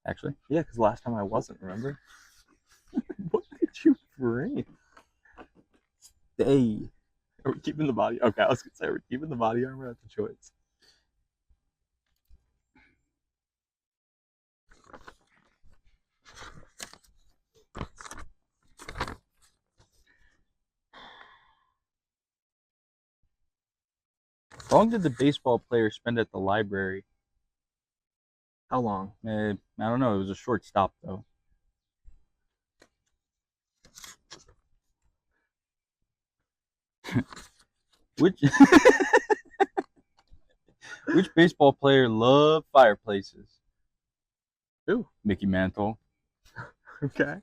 Actually? Yeah, because last time I wasn't, remember? What did you bring? Hey. Are we keeping the body? Okay, I was going to say, are we keeping the body armor? That's a choice. How long did the baseball player spend at the library? How long? I don't know. It was a short stop, though. Which which baseball player loved fireplaces? Who? Mickey Mantle. Okay.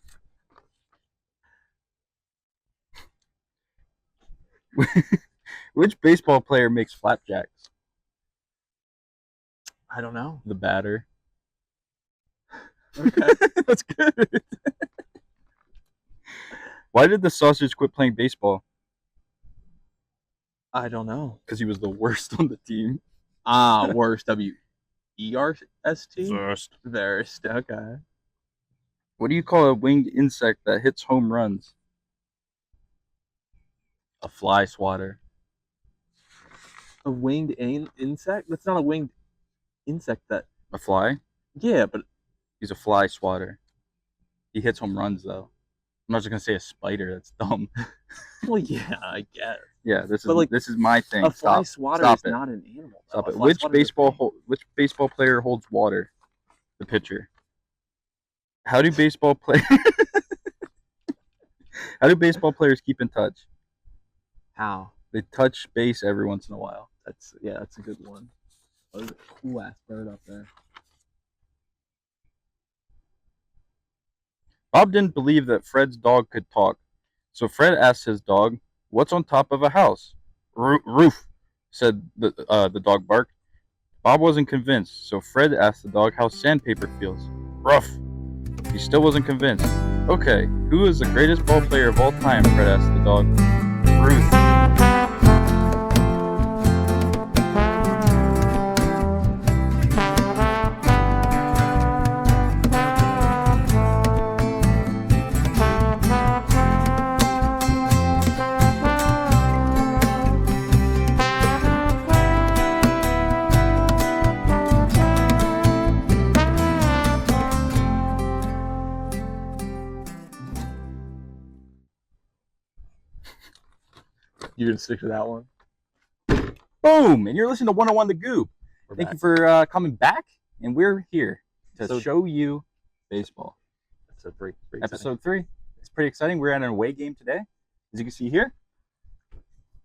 Which baseball player makes flapjacks? I don't know. The batter. Okay. That's good. Why did the sausage quit playing baseball? I don't know. Because he was the worst on the team. Worst. W-E-R-S-T? Worst. Verst. Okay. What do you call a winged insect that hits home runs? A fly swatter. A winged insect? That's not a winged insect that... A fly? Yeah, but... He's a fly swatter. He hits home runs, though. I'm not just going to say a spider. That's dumb. Well, yeah, I guess. Yeah, this But, like, is my thing. A fly Stop. swatter Stop is it. not an animal. Stop A it. fly swatter is a thing. Which baseball player holds water? The pitcher. How do baseball players keep in touch? How? They touch base every once in a while. That's a good one. That was a cool ass bird up there. Bob didn't believe that Fred's dog could talk, so Fred asked his dog, "What's on top of a house?" Roof, said the dog barked. Bob wasn't convinced, so Fred asked the dog how sandpaper feels. Rough. He still wasn't convinced. Okay, who is the greatest ball player of all time? Fred asked the dog. Ruth. You gonna stick to that one? Boom! And you're listening to 101 The GOOB. We're Thank back. you for coming back, and we're here to So- show you baseball. Episode 3. Episode 3. It's pretty exciting. We're at an away game today. As you can see here,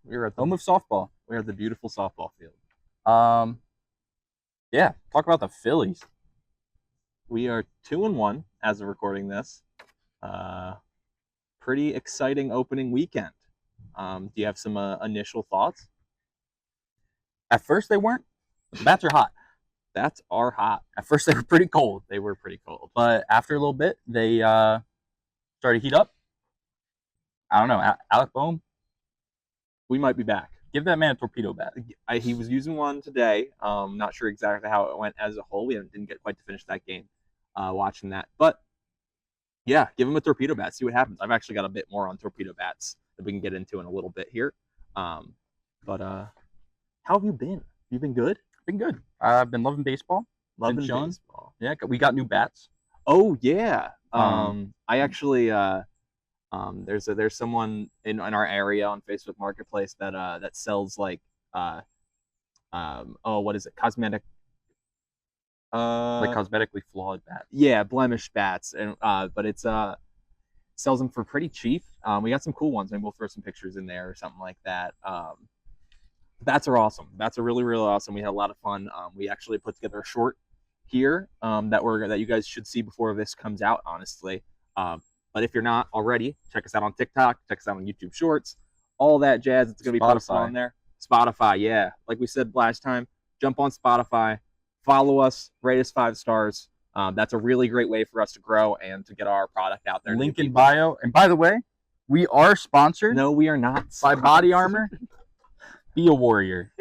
We're at the home of softball. we're at the beautiful softball field. Yeah, talk about the Phillies. We are 2-1 as of recording this. Pretty exciting opening weekend. Do you have some initial thoughts? At first, they weren't. The bats are hot. Bats are hot. At first, they were pretty cold. They were pretty cold. But after a little bit, they started to heat up. I don't know. Alec Boehm, We might be back. give that man a torpedo bat. He was using one today. Not sure exactly how it went as a whole. We didn't get quite to finish that game watching that. But yeah, give him a torpedo bat. See what happens. I've actually got a bit more on torpedo bats that we can get into in a little bit here. But how have you been? You been good? Been good. I've been loving baseball. Loving chilling. baseball. Yeah, we got new bats. Oh yeah. Um, I actually there's someone in our area on Facebook Marketplace that sells like what is it? Cosmetic like cosmetically flawed bats. yeah, blemish bats, and but it's sells them for pretty cheap. We got some cool ones. Maybe we'll throw some pictures in there or something like that. Bats are awesome. Bats are really, really awesome. We had a lot of fun. We actually put together a short here that you guys should see before this comes out, honestly. But if you're not already, check us out on TikTok, check us out on YouTube Shorts, all that jazz. It's gonna be posted on there. Spotify, yeah. Like we said last time, jump on Spotify, follow us, rate us 5 stars. That's a really great way for us to grow and to get our product out there. Link in bio. And by the way, we are sponsored No, we are not. by Body Armor. Be a warrior.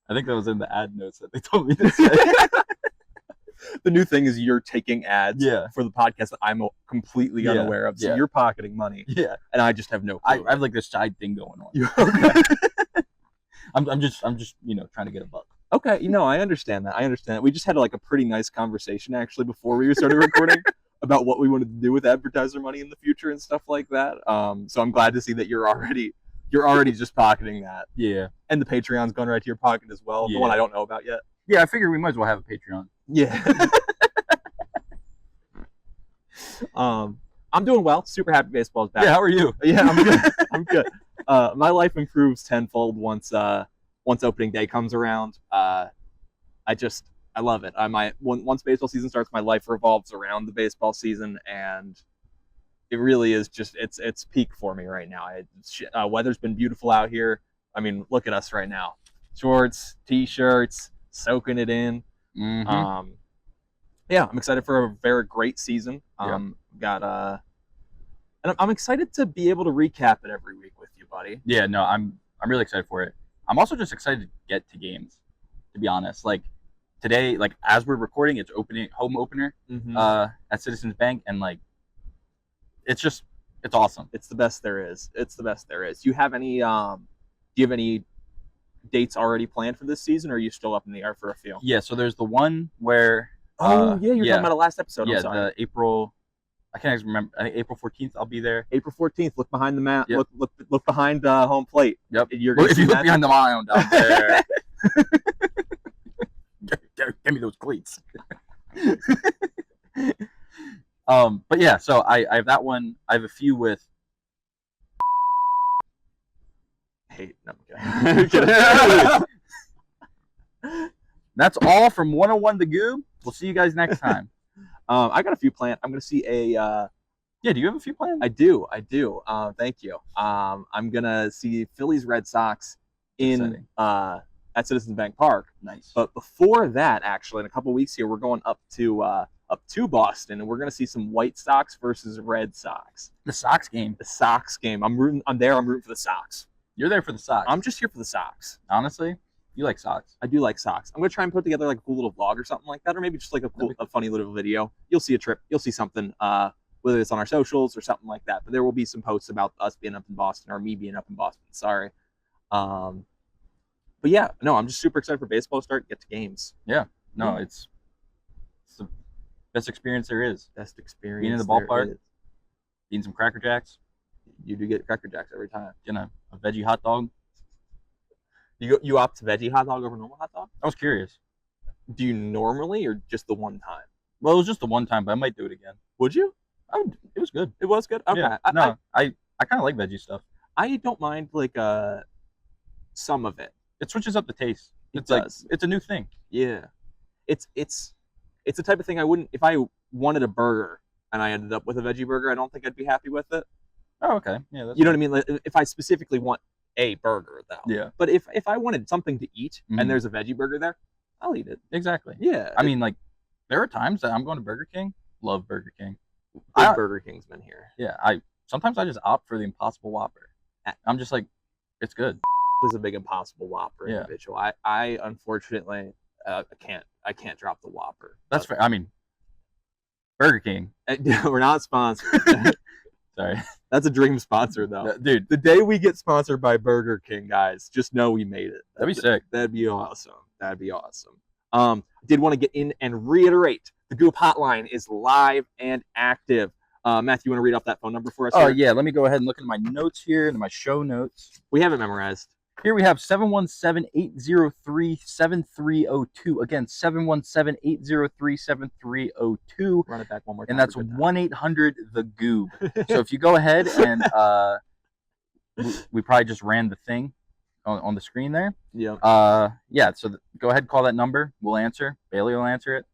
I think that was in the ad notes that they told me to say. The new thing is you're taking ads Yeah. for the podcast that I'm completely unaware of. So yeah. you're pocketing money, Yeah. and I just have no I clue. have like this side thing going on. Okay. I'm just trying to get a buck. Okay, I understand that. I understand that. We just had like a pretty nice conversation actually before we started recording about what we wanted to do with advertiser money in the future and stuff like that. So I'm glad to see that you're already just pocketing that. Yeah. And the Patreon's going right to your pocket as well. Yeah. The one I don't know about yet. Yeah, I figure we might as well have a Patreon. Yeah. I'm doing well. Super happy baseball's back. Yeah, how are you? Yeah, I'm good. I'm good. My life improves tenfold once opening day comes around. I love it. Once baseball season starts, my life revolves around the baseball season, and it really is just it's peak for me right now. Weather's been beautiful out here. I mean, look at us right now. Shorts, t-shirts, soaking it in. Mm-hmm. Yeah, I'm excited for a very great season. And I'm excited to be able to recap it every week with you, buddy. Yeah, no, I'm really excited for it. I'm also just excited to get to games, to be honest. Like today, like as we're recording, it's home opener at Citizens Bank, and like it's awesome. It's the best there is. Do you have any dates already planned for this season, or are you still up in the air for a few? Yeah, so there's the one where you're talking about the last episode. Yeah, I'm sorry. The April. I can't even remember. I think April 14th. I'll be there. April 14th. Look behind the mat. Yep. Look behind home plate. Yep. If you look behind the mound out there, give me those cleats. But yeah, so I have that one. I have a few with. Hey, no, I'm kidding. That's all from 101 The Goob. We'll see you guys next time. I got a few planned. I'm going to see a. Yeah, do you have a few planned? I do. Thank you. I'm going to see Phillies Red Sox at Citizens Bank Park. Nice. But before that, actually, in a couple weeks here, we're going up to Boston, and we're going to see some White Sox versus Red Sox. The Sox game. The Sox game. I'm rooting for the Sox. You're there for the Sox. I'm just here for the Sox. Honestly, you like Sox. I do like Sox. I'm going to try and put together like a cool little vlog or something like that, or maybe just like a funny little video. You'll see a trip. You'll see something, whether it's on our socials or something like that. But there will be some posts about us being up in Boston or me being up in Boston. Sorry. But yeah, no, I'm just super excited for baseball to start. Get to games. Yeah. No, it's the best experience there is. Best experience. Being in the ballpark, eating some Cracker Jacks. You do get Cracker Jacks every time. A veggie hot dog. You opt to veggie hot dog over normal hot dog? I was curious. Do you normally or just the one time? Well, it was just the one time, but I might do it again. Would you? It was good. It was good? Okay. Yeah. I kind of like veggie stuff. I don't mind like some of it. It switches up the taste. It does. It's a new thing. Yeah. It's the type of thing I wouldn't, if I wanted a burger and I ended up with a veggie burger, I don't think I'd be happy with it. Oh, okay. Yeah. You know what I mean? Like, if I specifically want a burger, though. Yeah. But if I wanted something to eat and there's a veggie burger there, I'll eat it. Exactly. Yeah. I mean, like, there are times that I'm going to Burger King. Love Burger King. Burger King's been here. Yeah. Sometimes I just opt for the Impossible Whopper. I'm just like, it's good. Is a big Impossible Whopper individual. I unfortunately I can't drop the Whopper. That's fair. I mean, Burger King. We're not sponsored. Sorry. That's a dream sponsor, though. Dude, the day we get sponsored by Burger King, guys, just know we made it. That'd be sick. That'd be awesome. Did want to get in and reiterate, the GOOB hotline is live and active. Matthew, you want to read off that phone number for us? Oh, yeah. Let me go ahead and look at my notes here, and my show notes. We have it memorized. Here we have 717-803-7302. Again, 717-803-7302. Run it back one more time. And that's 1-800-THE-GOOB. So if you go ahead and we probably just ran the thing on the screen there. Yeah. So go ahead and call that number. We'll answer. Bailey will answer it.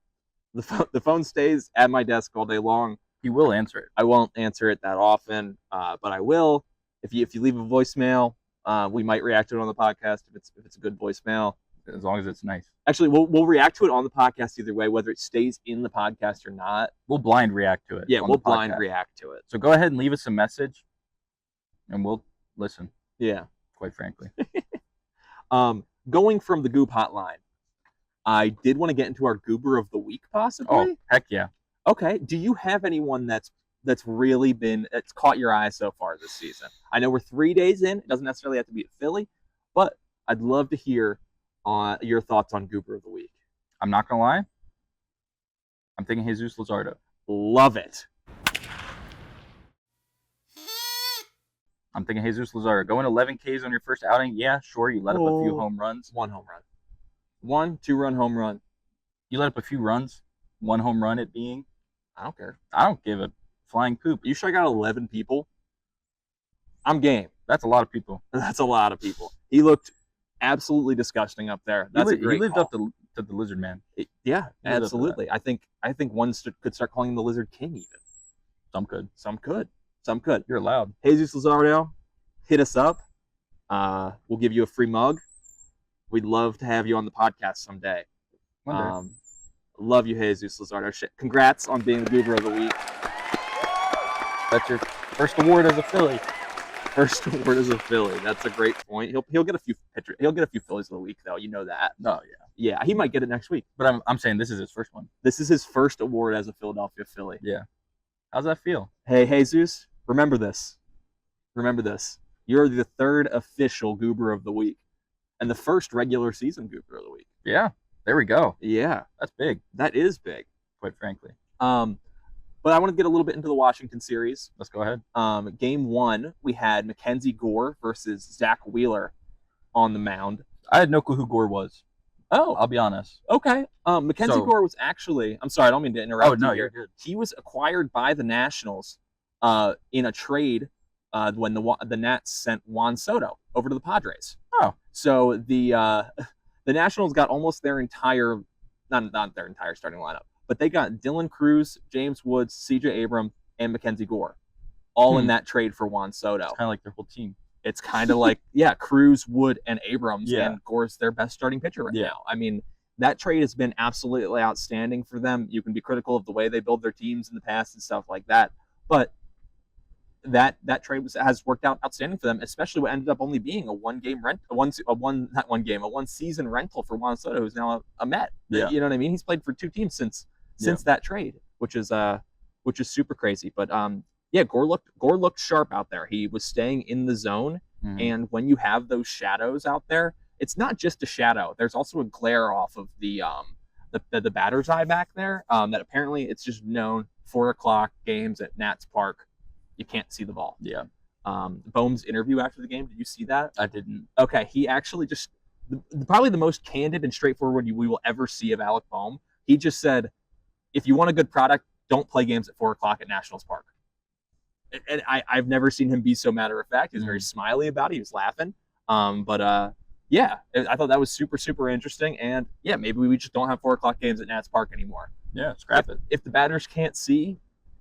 The phone stays at my desk all day long. He will answer it. I won't answer it that often, but I will. If you leave a voicemail, we might react to it on the podcast if it's a good voicemail. As long as it's nice. Actually, we'll react to it on the podcast either way, whether it stays in the podcast or not. We'll blind react to it. Yeah, we'll blind react to it. So go ahead and leave us a message, and we'll listen. Yeah. Quite frankly. going from the Goop hotline, I did want to get into our Goober of the Week, possibly. Oh, heck yeah. Okay. Do you have anyone that's really it's caught your eye so far this season? I know we're 3 days in. It doesn't necessarily have to be a Philly, but I'd love to hear your thoughts on Goober of the Week. I'm not going to lie. I'm thinking Jesus Luzardo. Love it. I'm thinking Jesus Luzardo. Going 11 Ks on your first outing, yeah, sure. You let up a few home runs. 1 home run. 1 2-run home run. You let up a few runs. 1 home run it being. I don't care. I don't give a flying poop. You sure I got 11 people? I'm game. That's a lot of people. That's a lot of people. He looked absolutely disgusting up there. That's a great He lived call. up to the Lizard Man. Yeah, absolutely. I think one could start calling him the Lizard King even. Some could. Some could. You're allowed. Jesus Luzardo, hit us up. We'll give you a free mug. We'd love to have you on the podcast someday. Love you, Jesus Luzardo. Congrats on being the Goober of the Week. That's your first award as a Philly. First award as a Philly. That's a great point. He'll get a few pitchers. He'll get a few Phillies of the week though. You know that. Oh yeah. Yeah, he might get it next week. But I'm saying this is his first one. This is his first award as a Philadelphia Philly. Yeah. How's that feel? Hey, Jesus, remember this. Remember this. You're the 3rd official Goober of the Week and the first regular season Goober of the Week. Yeah. There we go. Yeah. That's big. That is big. Quite frankly. But I want to get a little bit into the Washington series. Let's go ahead. Game 1, we had Mackenzie Gore versus Zach Wheeler on the mound. I had no clue who Gore was. Oh, I'll be honest. Okay. Mackenzie Gore was actually. I'm sorry, I don't mean to interrupt. Oh no, you're good. He was acquired by the Nationals in a trade when the Nats sent Juan Soto over to the Padres. Oh, so the Nationals got almost their entire, not their entire starting lineup, but they got Dylan Cruz, James Woods, C.J. Abrams, and Mackenzie Gore, all in that trade for Juan Soto. It's kind of like their whole team. It's kind of like, Cruz, Wood, and Abrams, and Gore's their best starting pitcher right now. I mean, that trade has been absolutely outstanding for them. You can be critical of the way they build their teams in the past and stuff like that, but that trade has worked out outstanding for them, especially what ended up only being a one-season rental for Juan Soto, who's now a Met. Yeah. You know what I mean? He's played for 2 teams since that trade, which is super crazy. But Gore looked sharp out there. He was staying in the zone, and when you have those shadows out there, it's not just a shadow. There's also a glare off of the batter's eye back there. That apparently it's just known 4:00 games at Nats Park, you can't see the ball. Yeah. Bohm's interview after the game, did you see that? I didn't. Okay, he actually just probably the most candid and straightforward we will ever see of Alec Bohm. He just said, if you want a good product, don't play games at 4:00 at Nationals Park. And I've never seen him be so matter of fact. He was very smiley about it. He was laughing. I thought that was super, super interesting. And maybe we just don't have 4:00 games at Nats Park anymore. Yeah, scrap it. If the batters can't see,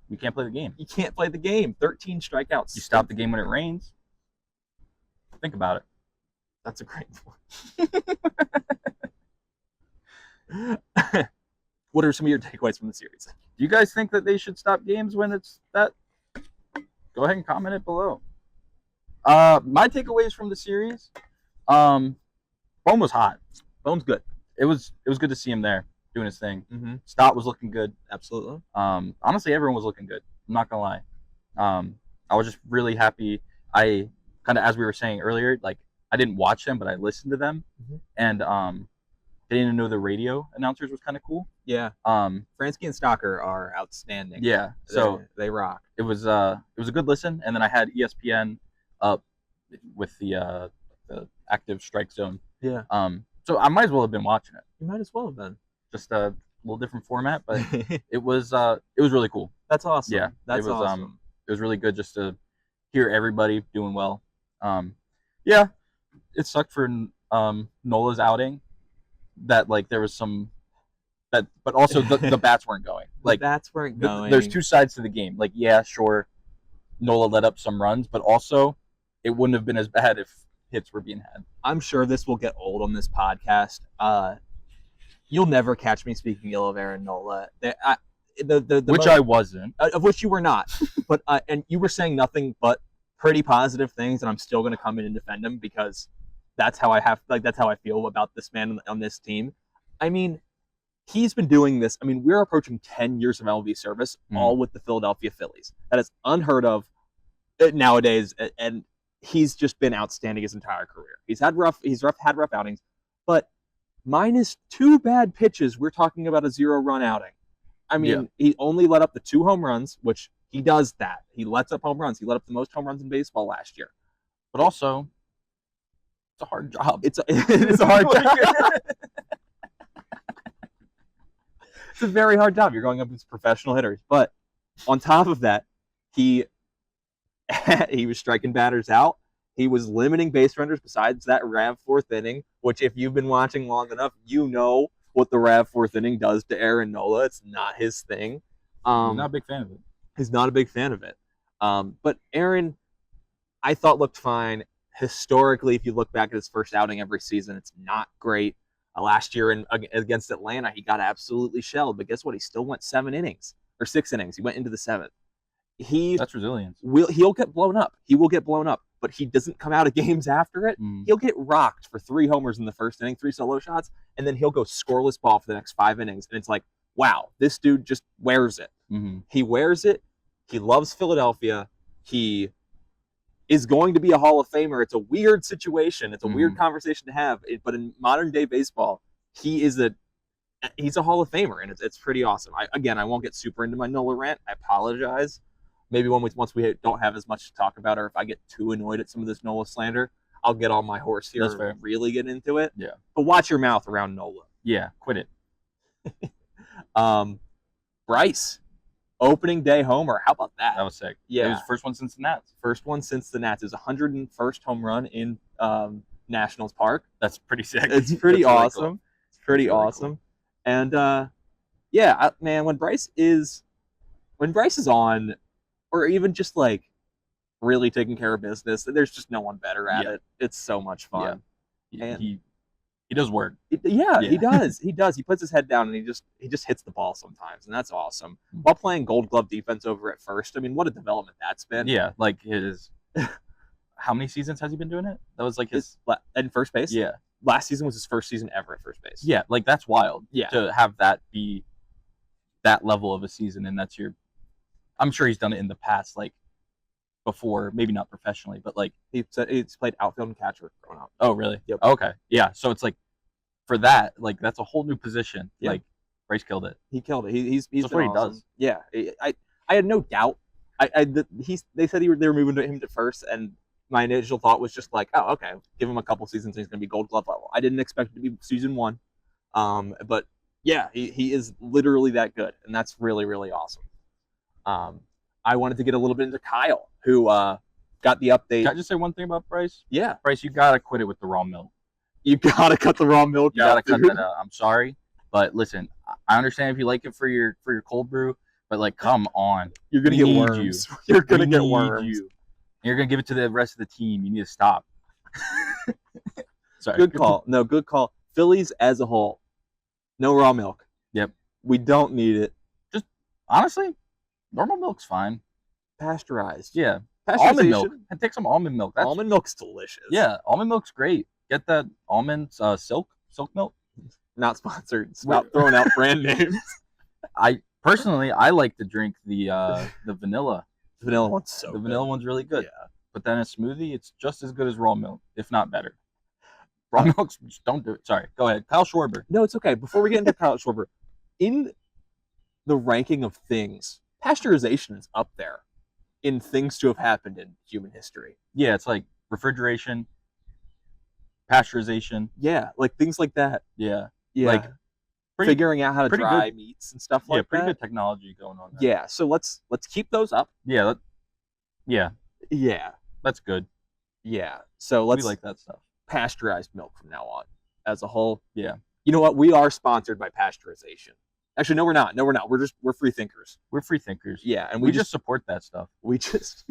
you can't play the game. You can't play the game. 13 strikeouts. You stop the game when it rains. Think about it. That's a great point. What are some of your takeaways from the series? Do you guys think that they should stop games when it's that? Go ahead and comment it below. My takeaways from the series, Bohm was hot. Bohm's good. It was good to see him there doing his thing. Mm-hmm. Stott was looking good. Absolutely. Honestly, everyone was looking good. I'm not gonna lie. I was just really happy. I kind of, as we were saying earlier, like I didn't watch them, but I listened to them, and getting to know the radio announcers was kind of cool. Yeah. Fransky and Stocker are outstanding. Yeah. So they rock. It was a good listen, and then I had ESPN up with the active strike zone. Yeah. So I might as well have been watching it. You might as well have been. Just a little different format, but it was really cool. That's awesome. Yeah. That's awesome. It was really good just to hear everybody doing well. Yeah. It sucked for Nola's outing. That like there was some that, but also the bats weren't going. Like the bats weren't going. There's 2 sides to the game. Like sure, Nola let up some runs, but also it wouldn't have been as bad if hits were being had. I'm sure this will get old on this podcast. You'll never catch me speaking ill of Aaron Nola. I wasn't. Of which you were not. But and you were saying nothing but pretty positive things, and I'm still going to come in and defend him because that's how I feel about this man on this team. I mean, he's been doing this. I mean, we're approaching 10 years of MLB service, all with the Philadelphia Phillies. That is unheard of nowadays, and he's just been outstanding his entire career. He's had rough outings, but minus 2 bad pitches, we're talking about a 0-run outing. I mean, he only let up the 2 home runs, which he does that. He lets up home runs. He let up the most home runs in baseball last year. But also, it's a hard job. It's a hard job. It's a very hard job. You're going up against professional hitters. But on top of that, he was striking batters out. He was limiting base runners besides that RAV 4th inning, which if you've been watching long enough, you know what the RAV 4th inning does to Aaron Nola. It's not his thing. He's not a big fan of it. He's not a big fan of it. But Aaron, I thought looked fine. Historically, if you look back at his first outing every season, it's not great. Last year against Atlanta, he got absolutely shelled. But guess what? He still went 6 innings. He went into the 7th. That's resilience. He'll get blown up. He will get blown up, but he doesn't come out of games after it. He'll get rocked for 3 homers in the first inning, 3 solo shots, and then he'll go scoreless ball for the next 5 innings. And it's like, wow, this dude just wears it. He wears it. He loves Philadelphia. He is going to be a Hall of Famer. It's a weird situation. It's a weird conversation to have. But in modern day baseball, he's a Hall of Famer, and it's pretty awesome. I won't get super into my Nola rant. I apologize. Maybe once we don't have as much to talk about, or if I get too annoyed at some of this Nola slander, I'll get on my horse here and really get into it. Yeah. But watch your mouth around Nola. Yeah, quit it. Bryce, opening day homer. How about that? That was sick. Yeah. It was the first one since the Nats. First one since the Nats. It was 101st home run in Nationals Park. That's pretty sick. It's pretty awesome. Really cool. It's pretty awesome. Cool. And man, when Bryce is on, or even just like really taking care of business, there's just no one better at it. It's so much fun. Yeah. And he does work. He does. He does. He puts his head down and he just hits the ball sometimes, and that's awesome. While playing Gold Glove defense over at first. I mean, what a development that's been. Yeah, like his. How many seasons has he been doing it? That was like his in first base. Yeah, last season was his first season ever at first base. Yeah, like that's wild. Yeah, to have that be that level of a season, and that's your. I'm sure he's done it in the past, like before, maybe not professionally, but like he's played outfield and catcher growing up. Oh, really? Yep. Okay. Yeah. So it's like for that, like that's a whole new position. Yep. Like Bryce killed it. He killed it. He's that's what awesome. He does. Yeah. I had no doubt. They said they were moving him to first, and my initial thought was just like, oh, okay, give him a couple seasons and he's going to be Gold Glove level. I didn't expect it to be season 1. But yeah, he is literally that good, and that's really, really awesome. I wanted to get a little bit into Kyle, who got the update. Can I just say one thing about Bryce? Yeah. Bryce, you got to quit it with the raw milk. You got to cut the raw milk. You got to cut that out. I'm sorry. But listen, I understand if you like it for your cold brew, but like, come on. You're going to get worms. You're going to get worms. You're going to give it to the rest of the team. You need to stop. Sorry. Good call. No, good call. Phillies as a whole, no raw milk. Yep. We don't need it. Just, honestly, normal milk's fine. Pasteurized. Yeah. Almond milk. And take some almond milk. Almond milk's delicious. Yeah, almond milk's great. Get that almond silk milk. Not sponsored. Stop throwing out brand names. I like to drink the vanilla. The vanilla one's so the good. Vanilla one's really good. Yeah. But then a smoothie, it's just as good as raw milk, if not better. Raw milk, just don't do it. Sorry. Go ahead. Kyle Schwarber. No, it's okay. Before we get into Kyle Schwarber, in the ranking of things, pasteurization is up there in things to have happened in human history. Yeah, it's like refrigeration, pasteurization. Yeah, like things like that. Yeah. Yeah. Like figuring out how to dry meats and stuff like that. Yeah, pretty good technology going on there. Yeah, so let's keep those up. Yeah. Yeah. That's good. Yeah. So we like that stuff. Pasteurized milk from now on as a whole. Yeah. You know what? We are sponsored by pasteurization. Actually, no, we're not. We're free thinkers. We're free thinkers. Yeah, and we just support that stuff. We just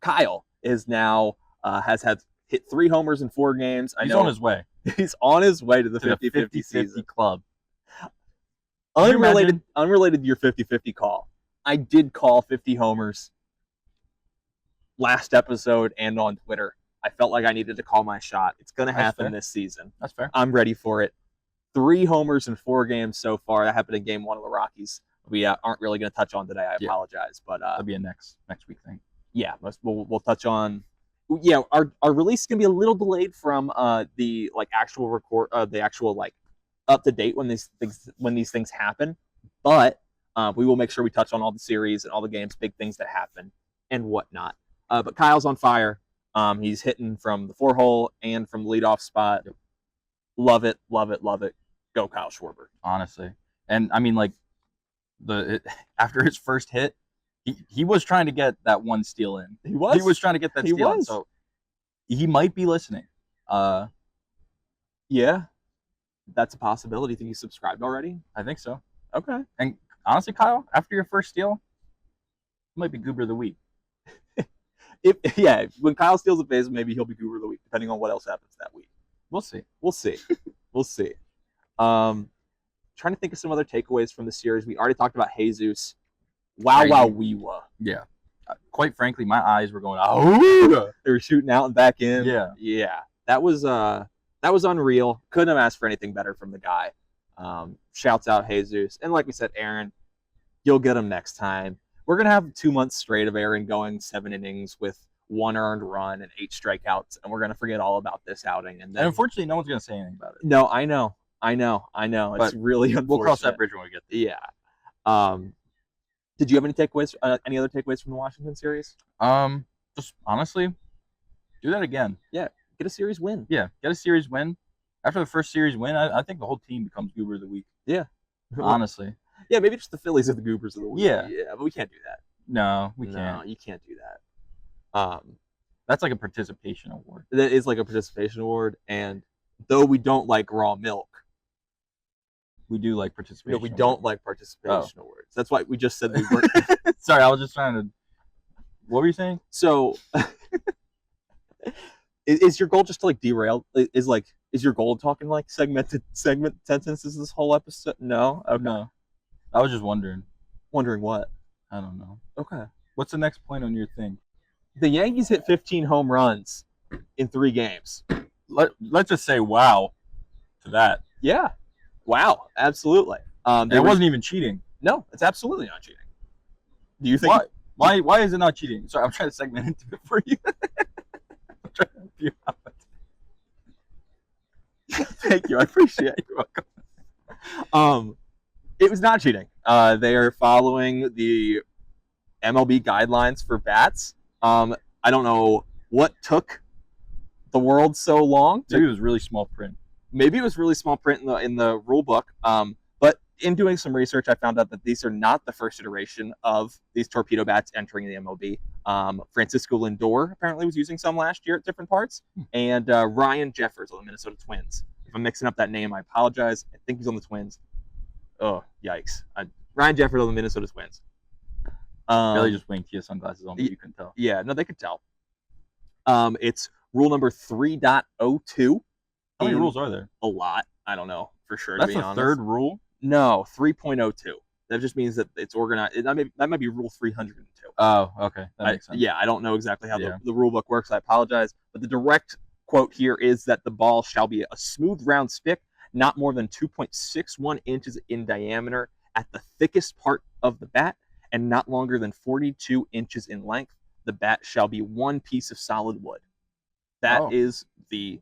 Kyle is now has hit 3 homers in 4 games. He's on his way. He's on his way to the 50-50 season club. Unrelated to your 50-50 call. I did call 50 homers last episode and on Twitter. I felt like I needed to call my shot. It's going to happen this season. That's fair. I'm ready for it. 3 homers in 4 games so far. That happened in Game 1 of the Rockies. We aren't really going to touch on today. I apologize, but that'll be a next week thing. Yeah, we'll touch on. Yeah, our release is going to be a little delayed from the actual record, the actual up to date when these things happen, but we will make sure we touch on all the series and all the games, big things that happen and whatnot. But Kyle's on fire. He's hitting from the 4-hole and from the leadoff spot. Yep. Love it, love it, love it. Go Kyle Schwarber. Honestly. And I mean, after his first hit, he was trying to get that one steal in. He was trying to get that steal in. So he might be listening. Yeah. That's a possibility. Think you subscribed already? I think so. Okay. And honestly, Kyle, after your first steal, you might be Goober of the Week. When Kyle steals a base, maybe he'll be Goober of the Week, depending on what else happens that week. We'll see. We'll see. Trying to think of some other takeaways from the series. We already talked about Jesus. Wow. Yeah. Quite frankly, my eyes were going, oh, they were shooting out and back in. Yeah. That was unreal. Couldn't have asked for anything better from the guy. Shouts out Jesus. And like we said, Aaron, you'll get him next time. We're going to have 2 months straight of Aaron going 7 innings with 1 earned run and 8 strikeouts, and we're going to forget all about this outing. And unfortunately, no one's going to say anything about it. No, I know. It's really unfortunate. We'll cross that bridge when we get there. Yeah. Did you have any takeaways? Any other takeaways from the Washington series? Just honestly, do that again. Yeah, get a series win. Yeah, get a series win. After the first series win, I think the whole team becomes Goober of the Week. Yeah. Honestly. Yeah, maybe just the Phillies are the Goobers of the Week. Yeah, but we can't do that. No, we can't. No, you can't do that. That's like a participation award. That is like a participation award, and though we don't like raw milk, we do like participation. No, we don't like participation awards. That's why we just said we weren't. Sorry, I was just trying to. What were you saying? So, is your goal just to derail? Is your goal talking segment sentences this whole episode? No. Okay. No. I was just wondering. Wondering what? I don't know. Okay. What's the next point on your thing? The Yankees hit 15 home runs in 3 games. Let's just say wow to that. Yeah. Wow. Absolutely. It wasn't even cheating. No, it's absolutely not cheating. Do you think? Why is it not cheating? Sorry, I'm trying to segment into it for you. I'm trying to help you out. Thank you. I appreciate it. You're welcome. It was not cheating. They are following the MLB guidelines for bats. I don't know what took the world so long. Maybe it was really small print. Maybe it was really small print in the rule book. But in doing some research, I found out that these are not the first iteration of these torpedo bats entering the MLB. Francisco Lindor apparently was using some last year at different parts, and Ryan Jeffers on the Minnesota Twins. If I'm mixing up that name, I apologize. I think he's on the Twins. Oh, yikes. Ryan Jeffers on the Minnesota Twins. Billy just winked. He has sunglasses on, but you can tell. Yeah, no, they could tell. It's rule number 3.02. How many rules are there? A lot. I don't know for sure. That's the third rule? No, 3.02. That just means that it's organized. That might be rule 302. Oh, okay. That makes sense. Yeah, I don't know exactly how the rule book works. I apologize. But the direct quote here is that the ball shall be a smooth round stick, not more than 2.61 inches in diameter at the thickest part of the bat, and not longer than 42 inches in length. The bat shall be one piece of solid wood. That is the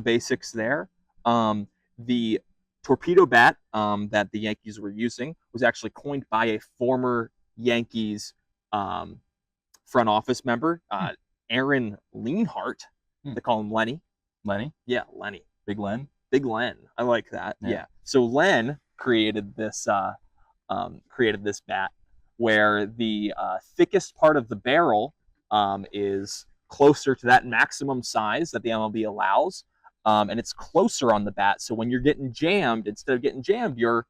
basics there. The torpedo bat that the Yankees were using was actually coined by a former Yankees front office member, Aaron Leanhart. They call him Lenny. Lenny? Yeah, Lenny. Big Len? Big Len. I like that. Yeah. So Len created this bat where the thickest part of the barrel is closer to that maximum size that the MLB allows, and it's closer on the bat. So when you're getting jammed, instead of getting jammed, you're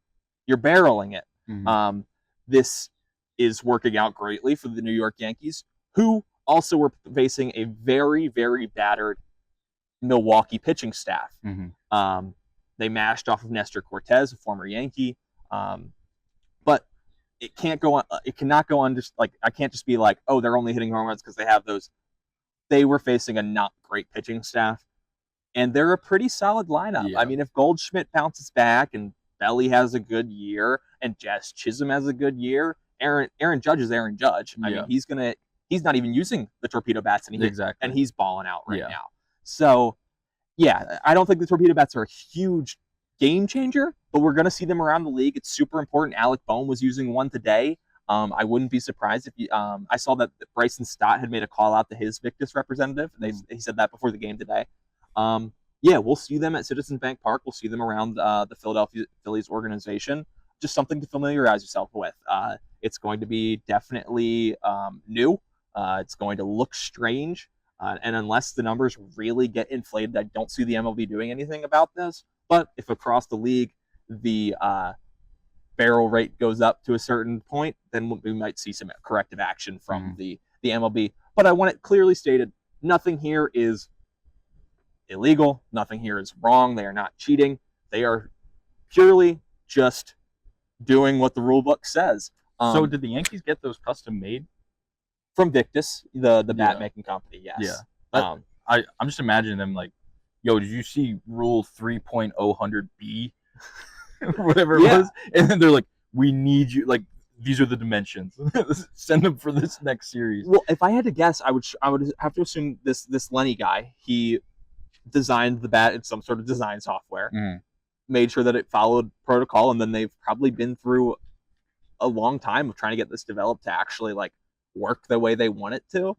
barreling it. Mm-hmm. This is working out greatly for the New York Yankees, who also were facing a very, very battered Milwaukee pitching staff. Mm-hmm. They mashed off of Nestor Cortez, a former Yankee. But it can't go on. It cannot go on. Just like I can't just be like, oh, they're only hitting home runs because they have those. They were facing a not great pitching staff, and they're a pretty solid lineup. Yeah. I mean, if Goldschmidt bounces back and Belly has a good year and Jazz Chisholm has a good year, Aaron Judge is Aaron Judge. I mean, he's not even using the torpedo bats, and he's balling out right now. So yeah, I don't think the torpedo bats are a huge game changer, but we're going to see them around the league. It's super important. Alec Bohm was using one today. I wouldn't be surprised if you. I saw that Bryson Stott had made a call out to his Victus representative. He said that before the game today. Yeah, we'll see them at Citizens Bank Park. We'll see them around the Philadelphia Phillies organization. Just something to familiarize yourself with. It's going to be definitely new. It's going to look strange. And unless the numbers really get inflated, I don't see the MLB doing anything about this. But if across the league the barrel rate goes up to a certain point, then we might see some corrective action from the MLB. But I want it clearly stated, nothing here is illegal. Nothing here is wrong. They are not cheating. They are purely just doing what the rule book says. So did the Yankees get those custom made? From Victus, the bat making company, yes. Yeah. I'm just imagining them like, yo, did you see Rule 3.000B? Whatever it was. And then they're like, we need you. Like, these are the dimensions. Send them for this next series. Well, if I had to guess, I would have to assume this Lenny guy, he designed the bat in some sort of design software, made sure that it followed protocol, and then they've probably been through a long time of trying to get this developed to actually like work the way they want it to.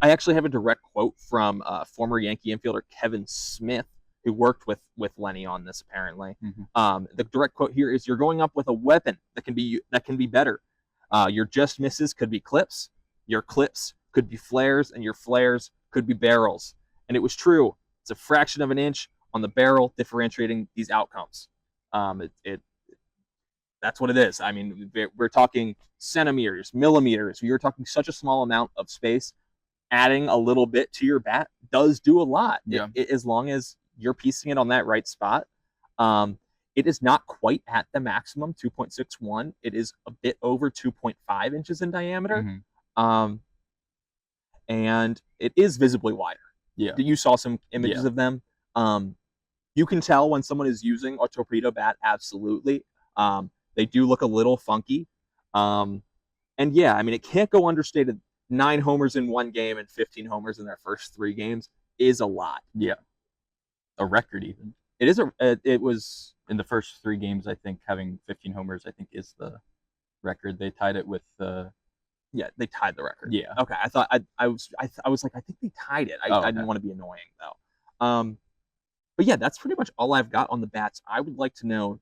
I actually have a direct quote from former Yankee infielder Kevin Smith, who worked with Lenny on this apparently. The direct quote here is, "You're going up with a weapon that can be better. Your just misses could be clips, your clips could be flares, and your flares could be barrels." And it was true. It's a fraction of an inch on the barrel differentiating these outcomes. That's what it is. I mean, we're talking centimeters, millimeters. You're talking such a small amount of space. Adding a little bit to your bat does do a lot. As long as you're piecing it on that right spot. It is not quite at the maximum 2.61. It is a bit over 2.5 inches in diameter. And it is visibly wider. Yeah. You saw some images of them. You can tell when someone is using a torpedo bat, absolutely. They do look a little funky. And yeah, I mean, it can't go understated. 9 homers in one game and 15 homers in their first 3 games is a lot. Yeah. A record even. It was in the first 3 games, I think having 15 homers, I think is the record. They tied it with they tied the record. Yeah. Okay. I thought I was like, I think they tied it. I didn't want to be annoying though. But yeah, that's pretty much all I've got on the bats. I would like to know,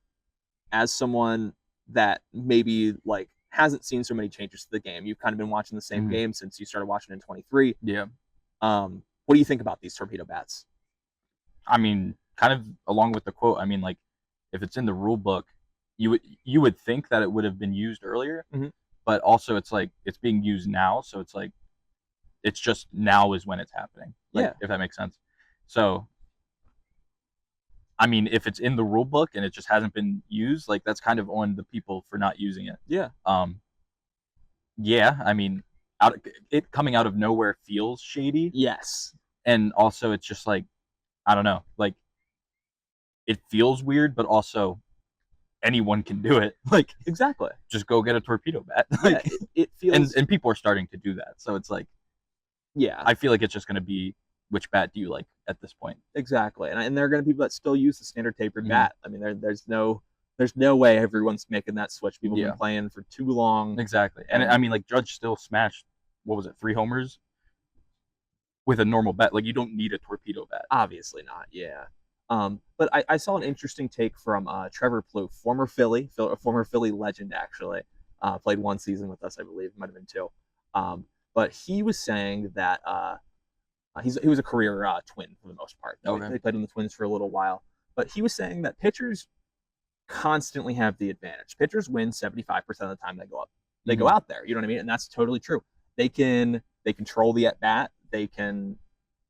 as someone that maybe like hasn't seen so many changes to the game, you've kind of been watching the same game since you started watching in 23. Yeah. What do you think about these torpedo bats? I mean, kind of along with the quote, I mean, like, if it's in the rule book, you would think that it would have been used earlier, but also it's like it's being used now, so it's like it's just now is when it's happening. Like, if that makes sense. So I mean, if it's in the rule book and it just hasn't been used, like, that's kind of on the people for not using it. Yeah. Yeah, I mean, it coming out of nowhere feels shady. Yes. And also it's just like, I don't know, like, it feels weird, but also anyone can do it. Like, exactly. Just go get a torpedo bat. Like, yeah, it feels, and people are starting to do that. So it's like, yeah, I feel like it's just going to be, which bat do you like at this point? Exactly. And there are going to be people that still use the standard tapered bat. I mean, there's no way everyone's making that switch. People have been playing for too long. Exactly. And I mean, like, Judge still smashed, what was it, 3 homers with a normal bat. Like, you don't need a torpedo bat. Obviously not. Yeah. But I saw an interesting take from Trevor Plouffe, former Philly legend, actually. Played 1 season with us, I believe. Might have been 2. But he was saying that he was a career Twin for the most part. Okay. They played on the Twins for a little while. But he was saying that pitchers constantly have the advantage. Pitchers win 75% of the time they go up. They go out there. You know what I mean? And that's totally true. They control the at bat. They can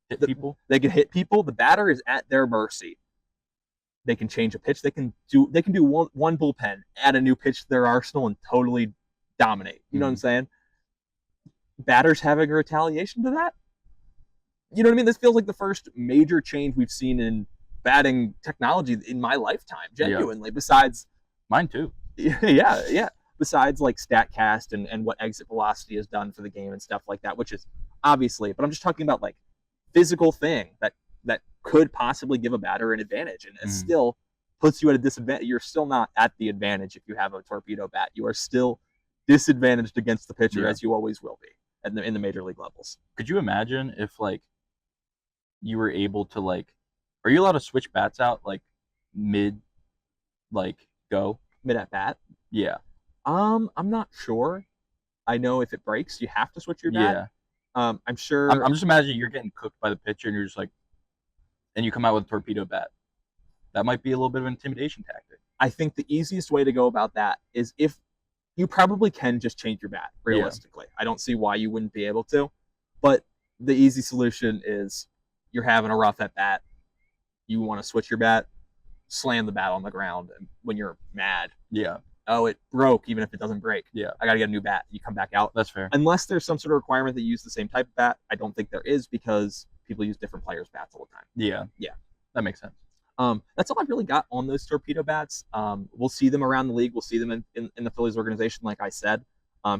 hit people. They can hit people. The batter is at their mercy. They can change a pitch. They can do one bullpen, add a new pitch to their arsenal, and totally dominate. You know what I'm saying? Batters having a retaliation to that. You know what I mean? This feels like the first major change we've seen in batting technology in my lifetime, genuinely. Besides mine too. Yeah. Besides like StatCast and what exit velocity has done for the game and stuff like that, which is obviously, but I'm just talking about like physical thing that could possibly give a batter an advantage, and it still puts you at a disadvantage. You're still not at the advantage if you have a torpedo bat. You are still disadvantaged against the pitcher, as you always will be in the major league levels. Could you imagine if like you were able to like, are you allowed to switch bats out like mid at bat? Yeah. I'm not sure. I know if it breaks, you have to switch your bat. Yeah. I'm sure. I'm just imagining you're getting cooked by the pitcher and you're just like, and you come out with a torpedo bat. That might be a little bit of an intimidation tactic. I think the easiest way to go about that is if you probably can just change your bat, realistically. I don't see why you wouldn't be able to. But the easy solution is you're having a rough at bat. You want to switch your bat, slam the bat on the ground when you're mad. Yeah. Oh, it broke, even if it doesn't break. Yeah. I got to get a new bat. You come back out. That's fair. Unless there's some sort of requirement that you use the same type of bat. I don't think there is, because people use different players' bats all the time. Yeah. Yeah. That makes sense. That's all I've really got on those torpedo bats. We'll see them around the league. We'll see them in the Phillies organization, like I said.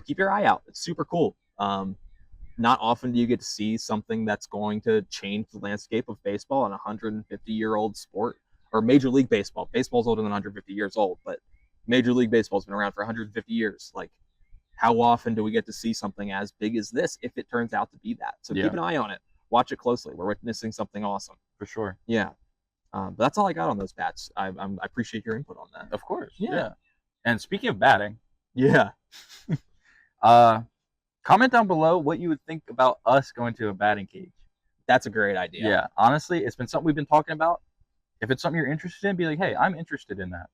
Keep your eye out. It's super cool. Not often do you get to see something that's going to change the landscape of baseball in a 150-year-old sport, or Major League Baseball. Baseball's older than 150 years old, but Major League Baseball's been around for 150 years. Like, how often do we get to see something as big as this if it turns out to be that? So keep an eye on it. Watch it closely. We're witnessing something awesome. For sure. Yeah. But that's all I got on those bats. I appreciate your input on that. Of course. Yeah. And speaking of batting. Yeah. Comment down below what you would think about us going to a batting cage. That's a great idea. Yeah. Honestly, it's been something we've been talking about. If it's something you're interested in, be like, hey, I'm interested in that.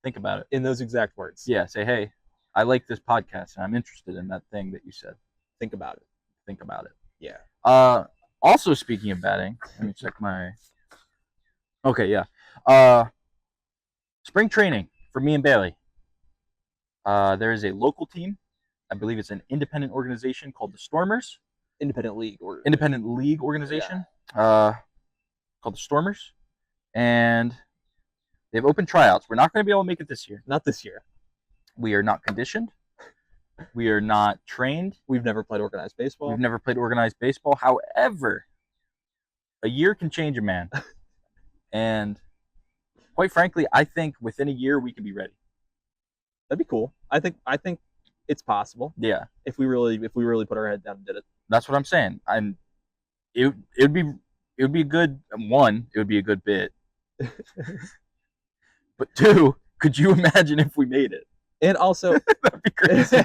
Think about it. In those exact words. Yeah. Say, hey, I like this podcast and I'm interested in that thing that you said. Think about it. Think about it. Yeah. Also, speaking of batting, let me check my... Okay, yeah. Spring training for me and Bailey. There is a local team. I believe it's an independent organization called the Stormers. Independent league organization. Called the Stormers. And they've opened tryouts. We're not going to be able to make it this year. Not this year. We are not conditioned. We are not trained. We've never played organized baseball. However, a year can change a man. And quite frankly, I think within a year we could be ready. That'd be cool. I think it's possible. Yeah. If we really put our head down and did it. That's what I'm saying. It would be a good one. It would be a good bit. But two, could you imagine if we made it? And also, that'd be crazy.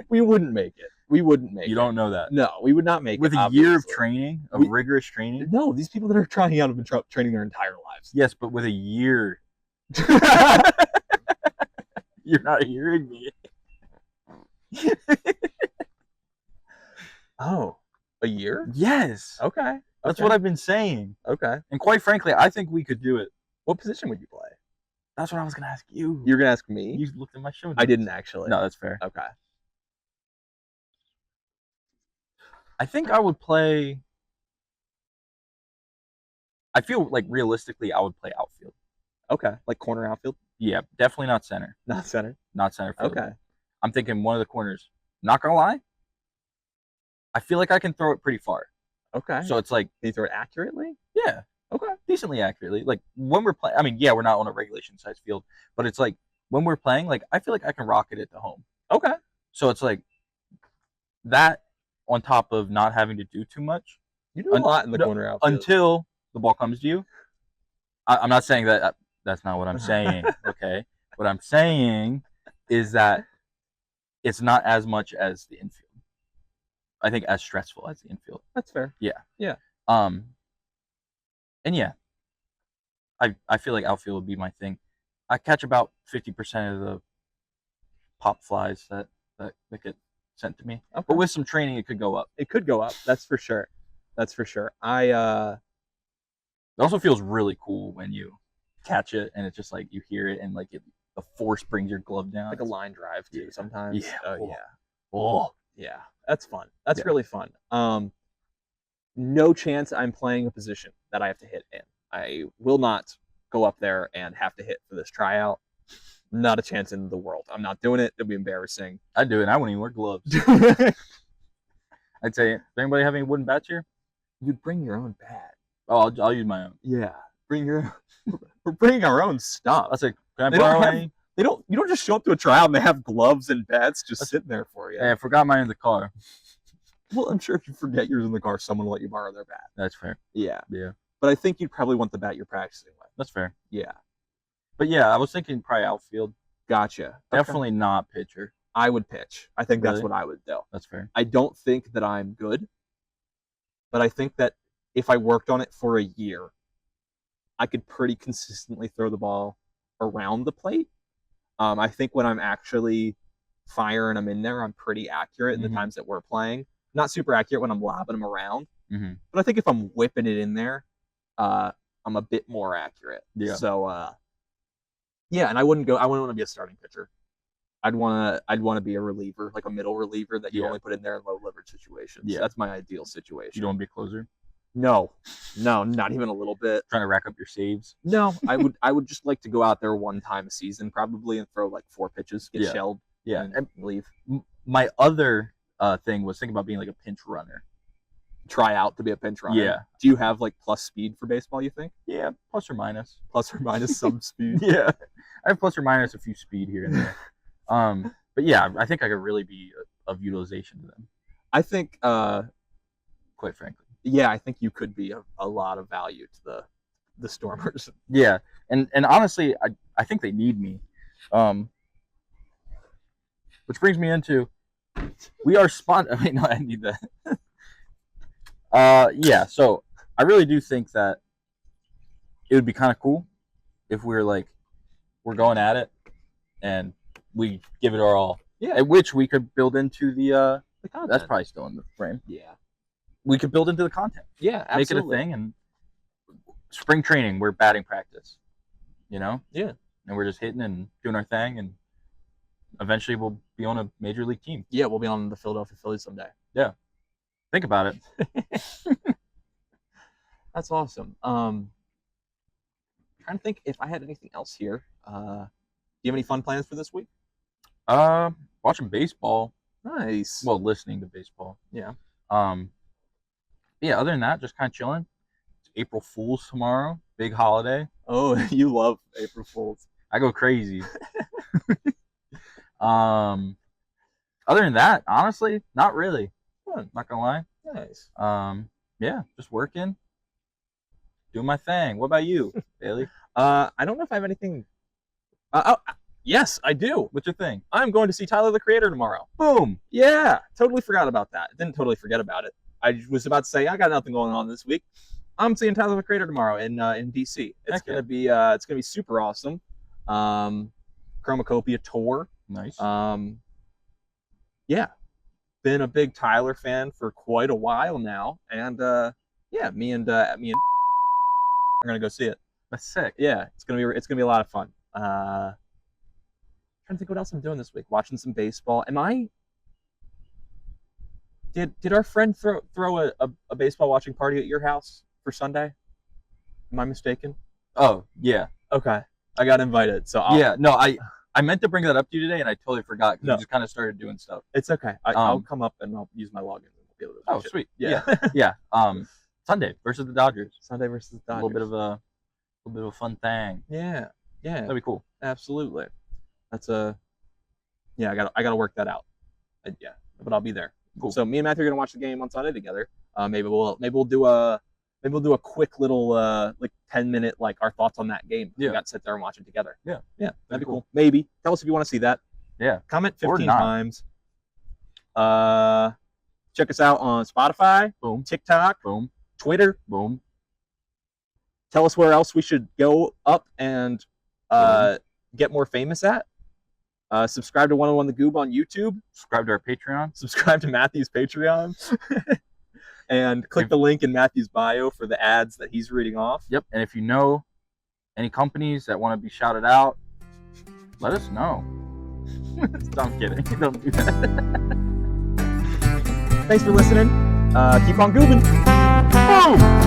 We wouldn't make it. You don't know that. No, we would not make with it. With a year of training, rigorous training. No, these people that are trying out have been training their entire lives. Yes, but with a year. You're not hearing me. Oh, a year? Yes. Okay. That's what I've been saying. Okay. And quite frankly, I think we could do it. What position would you play? That's what I was going to ask you. You're going to ask me? You looked at my show notes. I didn't actually. No, that's fair. Okay. I think I would play... I feel like realistically I would play outfield. Okay. Like corner outfield? Yeah, definitely not center. Not center? Not center field. Okay. I'm thinking one of the corners. Not going to lie. I feel like I can throw it pretty far. Okay. So it's like... Can you throw it accurately? Yeah. Okay. Decently accurately. Like when we're playing, I mean, yeah, we're not on a regulation size field, but it's like when we're playing, like I feel like I can rocket it to home. Okay. So it's like that on top of not having to do too much. You do a lot in the corner outfield. Until the ball comes to you. I'm not saying that. That's not what I'm saying. Okay. What I'm saying is that it's not as much as the infield. I think as stressful as the infield. That's fair. Yeah. Yeah. And yeah, I feel like outfield would be my thing. I catch about 50% of the pop flies that get sent to me. Okay. But with some training, it could go up. It could go up. That's for sure. That's for sure. It also feels really cool when you catch it, and it's just like you hear it, and like the force brings your glove down. Like a line drive too sometimes. Yeah. Oh Oh. yeah. Oh, Yeah. That's fun. That's Yeah. really fun. No chance I'm playing a position that I have to hit in. I will not go up there and have to hit for this tryout. Not a chance in the world. I'm not doing it. It'll be embarrassing. I'd do it. I wouldn't even wear gloves. I'd say, does anybody have any wooden bats here? You'd bring your own bat. Oh, I'll use my own. Yeah. Bring your we're bringing our own stuff. I say, can I They don't borrow have- any? You don't just show up to a tryout and they have gloves and bats just sitting there for you. Hey, I forgot mine in the car. Well, I'm sure if you forget yours in the car, someone will let you borrow their bat. That's fair. Yeah. Yeah. But I think you'd probably want the bat you're practicing with. That's fair. Yeah. But yeah, I was thinking probably outfield. Gotcha. Okay. Definitely not pitcher. I would pitch. I think that's Really? what I would do. That's fair. I don't think that I'm good, but I think that if I worked on it for a year, I could pretty consistently throw the ball around the plate. I think when I'm actually firing them in there, I'm pretty accurate in the Mhm. times that we're playing. Not super accurate when I'm lobbing them around, Mm-hmm. but I think if I'm whipping it in there, I'm a bit more accurate. Yeah. So, yeah, and I wouldn't want to be a starting pitcher. I'd want to be a reliever, like a middle reliever that you Yeah. only put in there in low leverage situations. Yeah. That's my ideal situation. You don't want to be a closer? No, not even a little bit. Trying to rack up your saves? No, I would just like to go out there one time a season probably and throw like 4 pitches, get Yeah. shelled, Yeah. and leave. My other thing was thinking about being like a pinch runner. Try out to be a pinch runner. Yeah. Do you have like plus speed for baseball, you think? Yeah, plus or minus. Plus or minus some speed? Yeah, I have plus or minus a few speed here and there. But yeah, I think I could really be of utilization to them, I think, quite frankly. yeah, I think you could be a lot of value to the Stormers. Yeah, and honestly, I think they need me. Which brings me into, we are Wait, no, I need that. Yeah, so I really do think that it would be kind of cool if we're going at it and we give it our all. Yeah. At which we could build into the The content. that's probably still in the frame. Yeah. We could build into the content. Yeah, absolutely. Make it a thing, and spring training, we're batting practice. You know? Yeah. And we're just hitting and doing our thing, and eventually we'll be on a major league team. Yeah, we'll be on the Philadelphia Phillies someday. Think about it. That's awesome. Trying to think if I had anything else here. Do you have any fun plans for this week? Watching baseball. Nice. Well, listening to baseball. Yeah. Yeah, other than that, just kind of chilling. It's April Fool's tomorrow. Big holiday. Oh, you love April Fools. I go crazy. Other than that, honestly, not really. Not gonna lie. Nice. Yeah, just working, doing my thing. What about you, Bailey? I don't know if I have anything. Yes, I do. What's your thing? I'm going to see Tyler the Creator tomorrow. Boom. Yeah, totally forgot about that. Didn't totally forget about it. I was about to say I got nothing going on this week. I'm seeing Tyler the Creator tomorrow in DC. It's Heck gonna be super awesome. Chromacopia tour. Nice. Yeah, been a big Tyler fan for quite a while now, and yeah, me and are gonna go see it. That's sick. Yeah, it's gonna be a lot of fun. Trying to think what else I'm doing this week. Watching some baseball. Did our friend throw a baseball watching party at your house for Sunday? Am I mistaken? Oh, yeah. Okay, I got invited, so Yeah, no, I meant to bring that up to you today, and I totally forgot because No. we just kind of started doing stuff. it's okay. I'll come up and I'll use my login. And we'll be able to Oh, watch it. sweet. Yeah. Yeah. Sunday versus the Dodgers. Sunday versus the A Dodgers. little bit of a fun thing. Yeah. That'd be cool. Absolutely. That's yeah, I gotta work that out. Yeah, but I'll be there. Cool. So me and Matthew are gonna watch the game on Sunday together. Maybe we'll do a quick little like 10-minute like our thoughts on that game. Yeah. We got to sit there and watch it together. Yeah. That'd be cool. Maybe tell us if you want to see that. Yeah. Comment Or 15 not. times. Check us out on Spotify, Boom. TikTok, Boom. Twitter. Boom. Tell us where else we should go up and get more famous at. Subscribe to 101 The Goob on YouTube. Subscribe to our Patreon. Subscribe to Matthew's Patreon. And click the link in Matthew's bio for the ads that he's reading off. Yep. And if you know Any companies that want to be shouted out, let us know. I'm kidding. Don't do that. Thanks for listening. Keep on goobing. Boom!